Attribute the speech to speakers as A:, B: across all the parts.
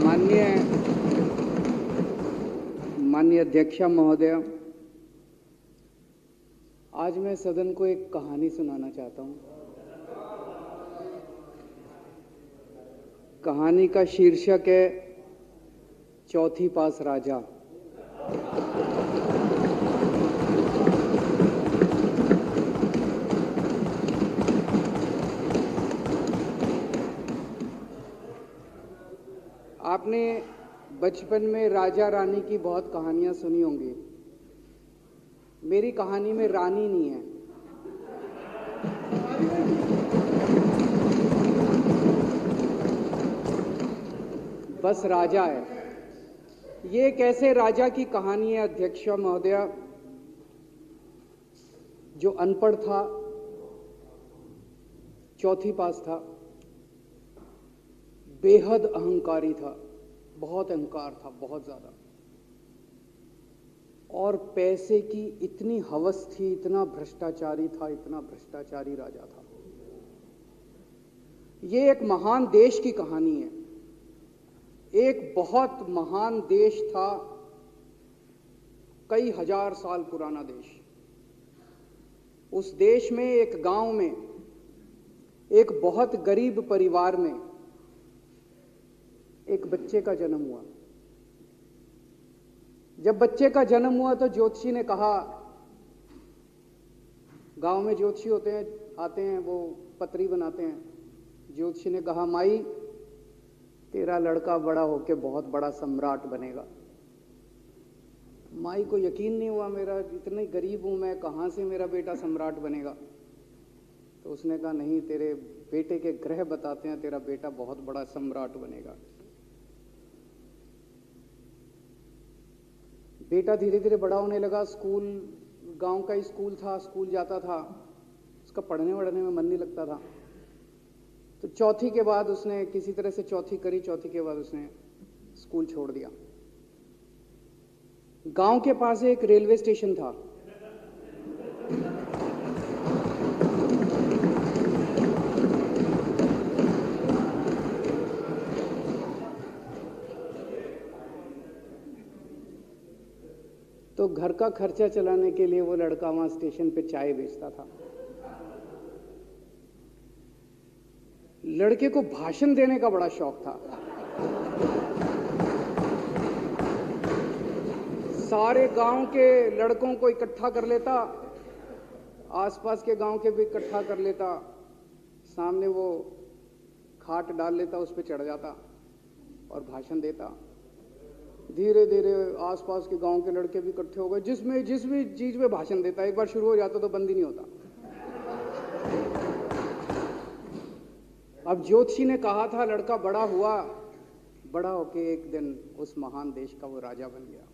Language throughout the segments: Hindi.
A: माननीय माननीय अध्यक्ष महोदय, आज मैं सदन को एक कहानी सुनाना चाहता हूं। कहानी का शीर्षक है चौथी पास राजा। आपने बचपन में राजा रानी की बहुत कहानियां सुनी होंगी। मेरी कहानी में रानी नहीं है, बस राजा है। ये एक ऐसे राजा की कहानी है अध्यक्ष महोदय, जो अनपढ़ था, चौथी पास था, बेहद अहंकारी था, बहुत अहंकार था, बहुत ज्यादा, और पैसे की इतनी हवस थी, इतना भ्रष्टाचारी था, इतना भ्रष्टाचारी राजा था। ये एक महान देश की कहानी है। एक बहुत महान देश था, कई हजार साल पुराना देश। उस देश में एक गांव में एक बहुत गरीब परिवार में एक बच्चे का जन्म हुआ। जब बच्चे का जन्म हुआ तो ज्योतिषी ने कहा, गांव में ज्योतिषी होते हैं, आते हैं, वो पत्री बनाते हैं। ज्योतिषी ने कहा, माई तेरा लड़का बड़ा होके बहुत बड़ा सम्राट बनेगा। माई को यकीन नहीं हुआ, मेरा इतने गरीब हूं मैं, कहां से मेरा बेटा सम्राट बनेगा। तो उसने कहा, नहीं, तेरे बेटे के ग्रह बताते हैं तेरा बेटा बहुत बड़ा सम्राट बनेगा। बेटा धीरे धीरे बड़ा होने लगा। स्कूल, गांव का ही स्कूल था, स्कूल जाता था। उसका पढ़ने वढ़ने में मन नहीं लगता था। तो चौथी के बाद उसने किसी तरह से चौथी करी। चौथी के बाद उसने स्कूल छोड़ दिया। गांव के पास एक रेलवे स्टेशन था। तो घर का खर्चा चलाने के लिए वो लड़का वहां स्टेशन पे चाय बेचता था। लड़के को भाषण देने का बड़ा शौक था। सारे गांव के लड़कों को इकट्ठा कर लेता, आसपास के गांव के भी इकट्ठा कर लेता, सामने वो खाट डाल लेता, उस पर चढ़ जाता और भाषण देता। धीरे धीरे आसपास के गांव के लड़के भी इकट्ठे हो गए। जिस भी चीज में भाषण देता, एक बार शुरू हो जाता तो बंद ही नहीं होता। अब ज्योतिषी ने कहा था, लड़का बड़ा हुआ, बड़ा होके एक दिन उस महान देश का वो राजा बन गया।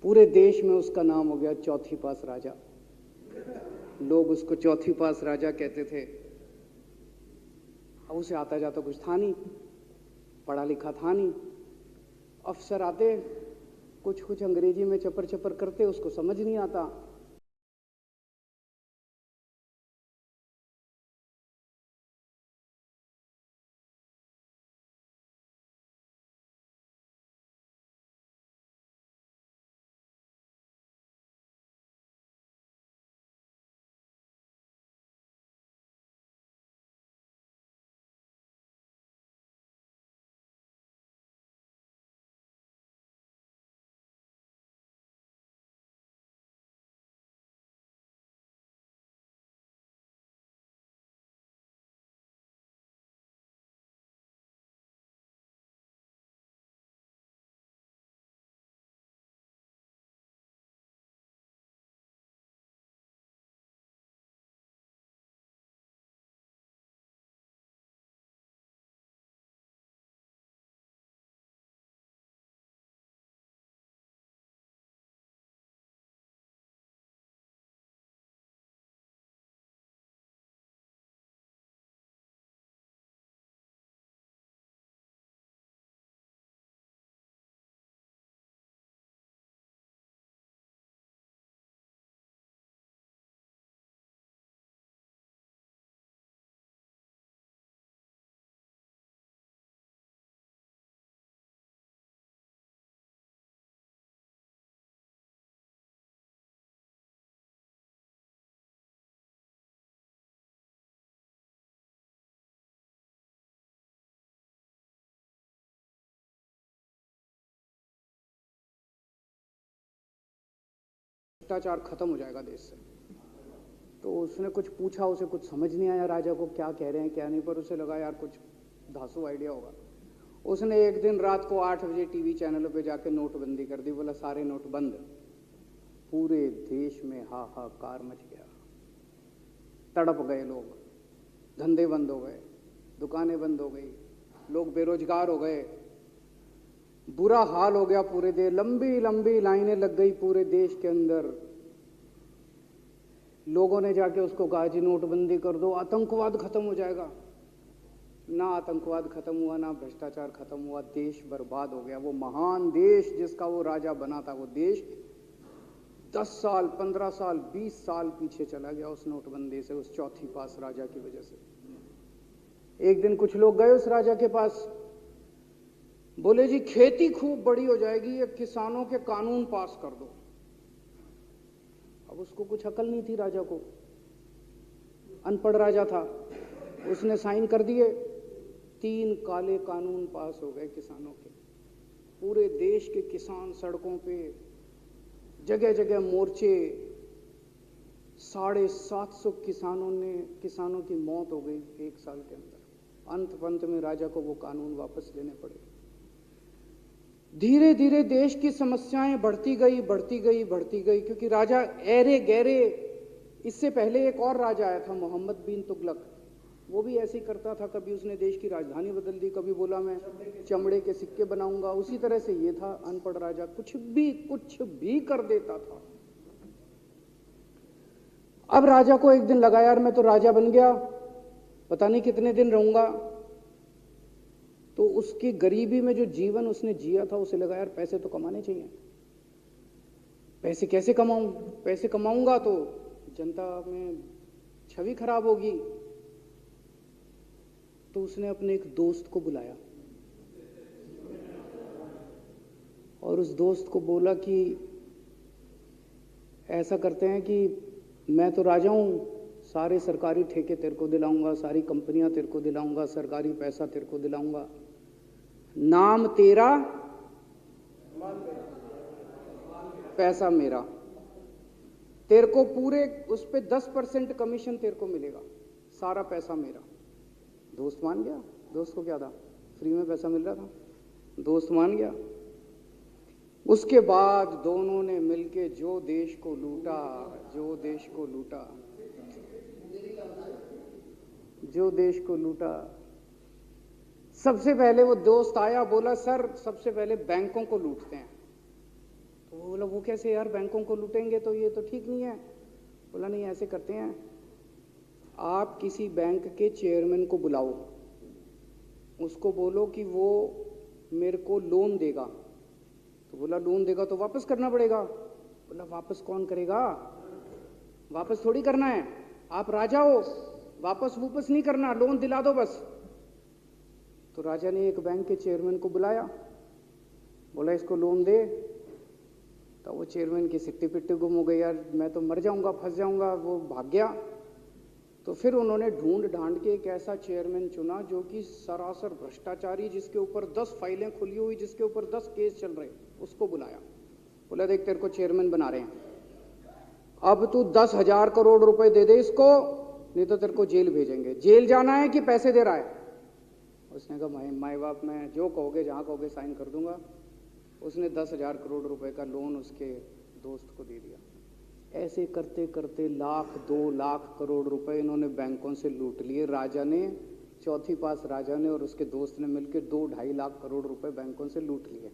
A: पूरे देश में उसका नाम हो गया चौथी पास राजा। लोग उसको चौथी पास राजा कहते थे। अब उसे आता जाता कुछ था नहीं, पढ़ा लिखा था नहीं। अफसर आते, कुछ कुछ अंग्रेजी में चपर चपर करते, उसको समझ नहीं आता। भ्रष्टाचार खत्म हो जाएगा देश से। तो उसने कुछ पूछा, उसे कुछ समझ नहीं आया राजा को क्या कह रहे हैं क्या नहीं, पर उसे लगा यार कुछ धांसू आइडिया होगा। उसने एक दिन रात को 8 बजे टीवी चैनलों पे जाके नोटबंदी कर दी। बोला सारे नोट बंद। पूरे देश में हाहाकार मच गया, तड़प गए लोग, धंधे बंद हो गए, दुकानें बंद हो गई, लोग बेरोजगार हो गए, बुरा हाल हो गया पूरे देश। लंबी लंबी लाइनें लग गई पूरे देश के अंदर। लोगों ने जाके उसको कहा जी नोटबंदी कर दो, आतंकवाद खत्म हो जाएगा। ना आतंकवाद खत्म हुआ, ना भ्रष्टाचार खत्म हुआ, देश बर्बाद हो गया। वो महान देश जिसका वो राजा बना था, वो देश 10 साल 15 साल 20 साल पीछे चला गया उस नोटबंदी से, उस चौथी पास राजा की वजह से। एक दिन कुछ लोग गए उस राजा के पास, बोले जी खेती खूब बड़ी हो जाएगी, ये किसानों के कानून पास कर दो। अब उसको कुछ अकल नहीं थी राजा को, अनपढ़ राजा था। उसने साइन कर दिए, 3 काले कानून पास हो गए किसानों के। पूरे देश के किसान सड़कों पे, जगह जगह मोर्चे, 750 किसानों की मौत हो गई 1 साल के अंदर। अंत में राजा को वो कानून वापस लेने पड़े। धीरे धीरे देश की समस्याएं बढ़ती गई, क्योंकि राजा ऐरे गहरे। इससे पहले एक और राजा आया था, मोहम्मद बिन तुगलक। वो भी ऐसे ही करता था, कभी उसने देश की राजधानी बदल दी, कभी बोला मैं चमड़े के सिक्के बनाऊंगा। उसी तरह से ये था अनपढ़ राजा, कुछ भी कर देता था। अब राजा को एक दिन लगा यार मैं तो राजा बन गया, पता नहीं कितने दिन रहूंगा। तो उसकी गरीबी में जो जीवन उसने जिया था, उसे लगा यार पैसे तो कमाने चाहिए। पैसे कैसे कमाऊं? पैसे कमाऊंगा तो जनता में छवि खराब होगी। तो उसने अपने एक दोस्त को बुलाया और उस दोस्त को बोला कि ऐसा करते हैं कि मैं तो राजा हूं, सारे सरकारी ठेके तेरे को दिलाऊंगा, सारी कंपनियां तेरे को दिलाऊंगा, सरकारी पैसा तेरे को दिलाऊंगा। नाम तेरा, पैसा मेरा। तेरे को पूरे उस पे 10% कमीशन तेरे को मिलेगा, सारा पैसा मेरा। दोस्त मान गया। दोस्त को क्या था, फ्री में पैसा मिल रहा था, दोस्त मान गया। उसके बाद दोनों ने मिलके जो देश को लूटा। सबसे पहले वो दोस्त आया, बोला सर सबसे पहले बैंकों को लूटते हैं। तो वो बोला वो कैसे यार, बैंकों को लूटेंगे तो ये तो ठीक नहीं है। बोला नहीं ऐसे करते हैं, आप किसी बैंक के चेयरमैन को बुलाओ, उसको बोलो कि वो मेरे को लोन देगा। तो बोला लोन देगा तो वापस करना पड़ेगा। बोला वापस कौन करेगा, वापस थोड़ी करना है, आप राजा हो, वापस नहीं करना, लोन दिला दो बस। तो राजा ने एक बैंक के चेयरमैन को बुलाया, बोला इसको लोन दे। तो वो चेयरमैन की सिट्टी पिट्टी गुम हो गई, यार मैं तो मर जाऊंगा, फंस जाऊंगा, वो भाग गया। तो फिर उन्होंने ढूंढ ढांड के एक ऐसा चेयरमैन चुना जो कि सरासर भ्रष्टाचारी, जिसके ऊपर 10 फाइलें खुली हुई, जिसके ऊपर 10 केस चल रहे, उसको बुलाया। बोला देख तेरे को चेयरमैन बना रहे हैं, अब तू 10,000 करोड़ रुपए दे दे इसको, नहीं तो तेरे को जेल भेजेंगे। जेल जाना है कि पैसे दे रहा है? उसने कहा माई बाप मैं जो कहोगे जहां कहोगे साइन कर दूंगा। उसने 10,000 करोड़ रुपए का लोन उसके दोस्त को दे दिया। ऐसे करते करते 1,00,000 2,00,000 करोड़ रुपए इन्होंने बैंकों से लूट लिए। राजा ने, चौथी पास राजा ने और उसके दोस्त ने मिलकर 2-2.5 लाख करोड़ रुपए बैंकों से लूट लिए।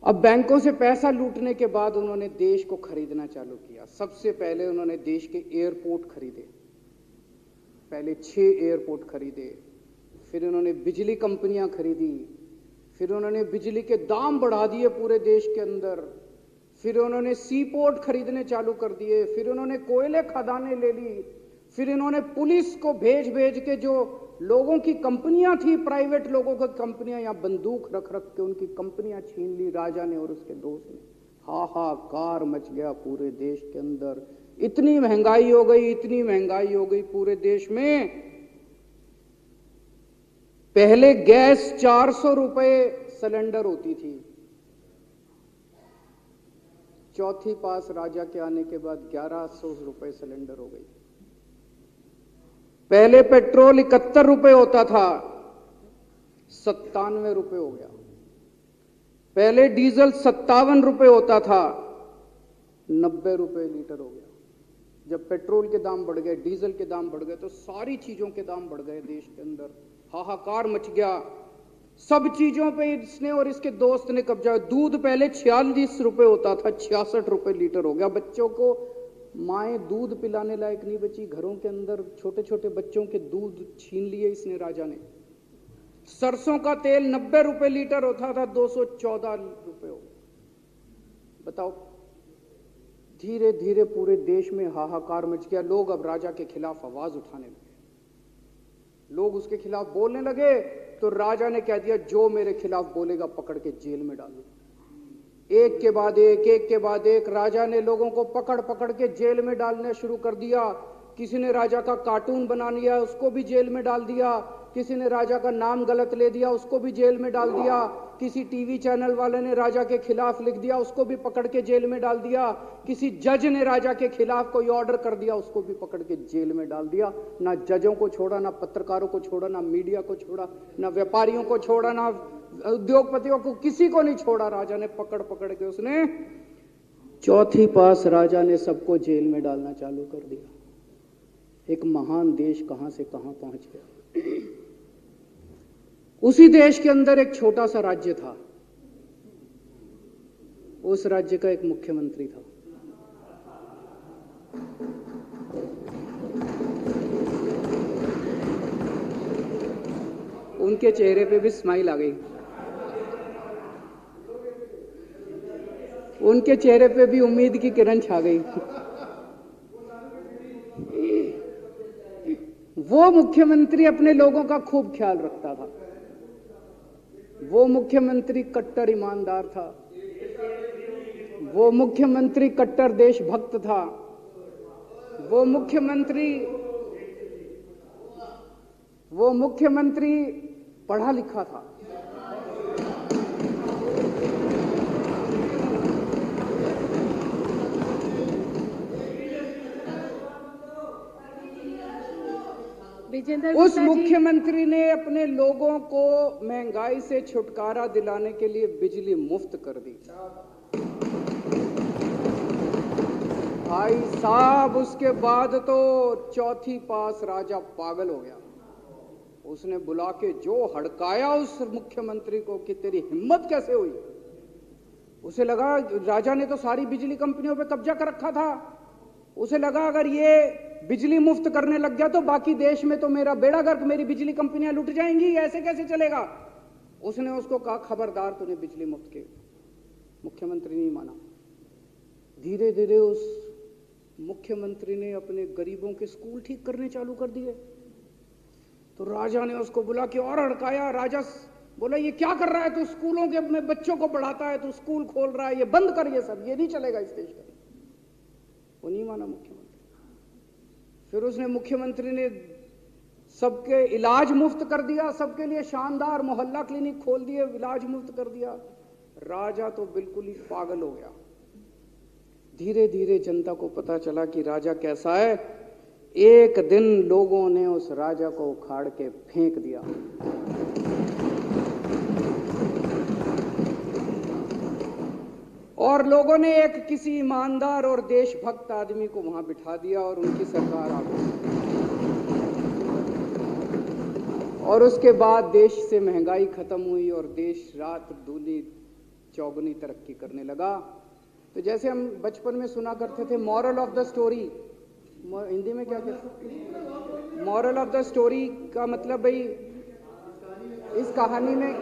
A: अब बैंकों से पैसा लूटने के बाद उन्होंने देश को खरीदना चालू किया। सबसे पहले उन्होंने देश के एयरपोर्ट खरीदे, पहले 6 एयरपोर्ट खरीदे, फिर उन्होंने बिजली कंपनियां खरीदी, फिर उन्होंने बिजली के दाम बढ़ा दिए पूरे देश के अंदर, फिर उन्होंने सी पोर्ट खरीदने चालू कर दिए, फिर उन्होंने कोयले खदानें ले ली, फिर इन्होंने पुलिस को भेज के जो लोगों की कंपनियां थी, प्राइवेट लोगों की कंपनियां, या बंदूक रख के उनकी कंपनियां छीन ली राजा ने और उसके दोस्त ने। हाहाकार मच गया पूरे देश के अंदर। इतनी महंगाई हो गई पूरे देश में। पहले गैस 400 रुपए सिलेंडर होती थी, चौथी पास राजा के आने के बाद 1100 रुपए सिलेंडर हो गई। पहले पेट्रोल 71 रुपए होता था, 97 रुपए हो गया। पहले डीजल 57 रुपए होता था, 90 रुपए लीटर हो गया। जब पेट्रोल के दाम बढ़ गए, डीजल के दाम बढ़ गए, तो सारी चीजों के दाम बढ़ गए। देश के अंदर हाहाकार मच गया। सब चीजों पे इसने और इसके दोस्त ने कब्जा। दूध पहले 46 रुपए होता था, 66 रुपए लीटर हो गया। बच्चों को माएँ दूध पिलाने लायक नहीं बची। घरों के अंदर छोटे छोटे बच्चों के दूध छीन लिए इसने, राजा ने। सरसों का तेल 90 रुपए लीटर होता था, 214 रुपए हो गया। बताओ, धीरे धीरे पूरे देश में हाहाकार मच गया। लोग अब राजा के खिलाफ आवाज उठाने लगे, लोग उसके खिलाफ बोलने लगे। तो राजा ने कह दिया, जो मेरे खिलाफ बोलेगा पकड़ के जेल में डालो। एक के बाद एक राजा ने लोगों को पकड़ पकड़ के जेल में डालना शुरू कर दिया। किसी ने राजा का कार्टून बना लिया, उसको भी जेल में डाल दिया। किसी ने राजा का नाम गलत ले दिया, उसको भी जेल में डाल दिया। किसी टीवी चैनल वाले ने राजा के खिलाफ लिख दिया, उसको भी पकड़ के जेल में डाल दिया। किसी जज ने राजा के खिलाफ कोई ऑर्डर कर दिया, उसको भी पकड़ के जेल में डाल दिया। ना जजों को छोड़ा, ना पत्रकारों को छोड़ा, ना मीडिया को छोड़ा, ना व्यापारियों को छोड़ा, ना उद्योगपतियों को, किसी को नहीं छोड़ा। राजा ने पकड़ पकड़ के उसने चौथी पास राजा ने सबको जेल में डालना चालू कर दिया। एक महान देश कहां से कहां पहुंच गया। उसी देश के अंदर एक छोटा सा राज्य था, उस राज्य का एक मुख्यमंत्री था। उनके चेहरे पे भी स्माइल आ गई, उनके चेहरे पे भी उम्मीद की किरण छा गई। वो मुख्यमंत्री अपने लोगों का खूब ख्याल रखता था। वो मुख्यमंत्री कट्टर ईमानदार था। वो मुख्यमंत्री कट्टर देशभक्त था। वो मुख्यमंत्री पढ़ा लिखा था। उस मुख्यमंत्री ने अपने लोगों को महंगाई से छुटकारा दिलाने के लिए बिजली मुफ्त कर दी। भाई साहब, उसके बाद तो चौथी पास राजा पागल हो गया। उसने बुला के जो हड़काया उस मुख्यमंत्री को कि तेरी हिम्मत कैसे हुई। उसे लगा राजा ने तो सारी बिजली कंपनियों पे कब्जा कर रखा था। उसे लगा अगर ये बिजली मुफ्त करने लग गया तो बाकी देश में तो मेरा बेड़ा गर्क, मेरी बिजली कंपनियां लुट जाएंगी, ऐसे कैसे चलेगा। उसने उसको कहा, खबरदार, तूने बिजली मुफ्त के। मुख्यमंत्री नहीं माना। धीरे धीरे उस मुख्यमंत्री ने अपने गरीबों के स्कूल ठीक करने चालू कर दिए। तो राजा ने उसको बुला के और हड़काया। राजा बोला, ये क्या कर रहा है तू, स्कूलों के में बच्चों को पढ़ाता है, तू स्कूल खोल रहा है, ये बंद कर, ये सब, ये नहीं चलेगा इस देश का। वो नहीं माना मुख्यमंत्री। फिर उसने मुख्यमंत्री ने सबके इलाज मुफ्त कर दिया, सबके लिए शानदार मोहल्ला क्लिनिक खोल दिए, इलाज मुफ्त कर दिया। राजा तो बिल्कुल ही पागल हो गया। धीरे धीरे जनता को पता चला कि राजा कैसा है। एक दिन लोगों ने उस राजा को उखाड़ के फेंक दिया। और लोगों ने एक किसी ईमानदार और देशभक्त आदमी को वहां बिठा दिया और उनकी सरकार आ गई। और उसके बाद देश से महंगाई खत्म हुई और देश रात दूनी चौगुनी तरक्की करने लगा। तो जैसे हम बचपन में सुना करते थे, moral of the story, Hindi में क्या कहते, मॉरल ऑफ द स्टोरी का मतलब भाई इस कहानी में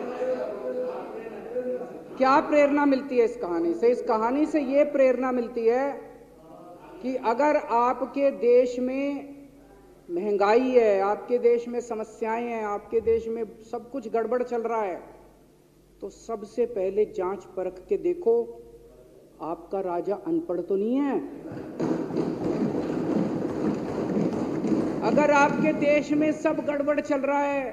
A: क्या प्रेरणा मिलती है। इस कहानी से, इस कहानी से ये प्रेरणा मिलती है कि अगर आपके देश में महंगाई है, आपके देश में समस्याएं हैं, आपके देश में सब कुछ गड़बड़ चल रहा है, तो सबसे पहले जांच परख के देखो आपका राजा अनपढ़ तो नहीं है। अगर आपके देश में सब गड़बड़ चल रहा है,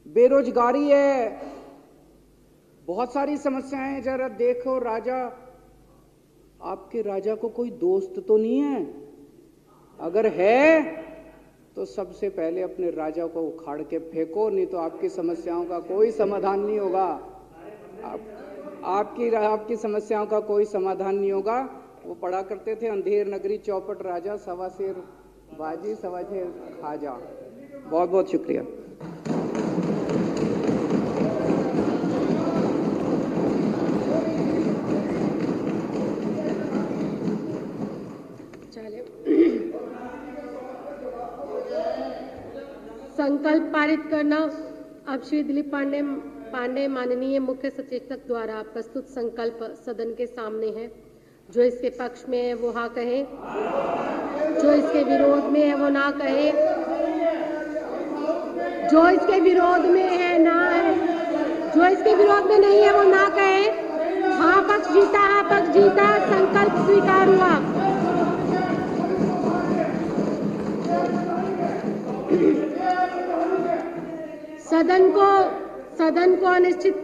A: बेरोजगारी है, बहुत सारी समस्याएं, जरा देखो राजा आपके राजा को कोई दोस्त तो नहीं है? अगर है तो सबसे पहले अपने राजा को उखाड़ के फेंको, नहीं तो आपकी समस्याओं का कोई समाधान नहीं होगा। आपकी समस्याओं का कोई समाधान नहीं होगा। वो पढ़ा करते थे, अंधेर नगरी चौपट राजा, सवा शेर बाजी सवा शेर खाजा। बहुत बहुत शुक्रिया।
B: संकल्प पारित करना। अब श्री दिलीप पांडे माननीय मुख्य सचेतक द्वारा प्रस्तुत संकल्प सदन के सामने है। जो इसके पक्ष में है वो हाँ कहे, जो इसके विरोध में है वो ना कहे, जो इसके विरोध में है ना है, जो इसके विरोध में नहीं है वो ना कहे। हाँ पक्ष जीता, हाँ पक्ष जीता। संकल्प स्वीकार हुआ। सदन को अनिश्चित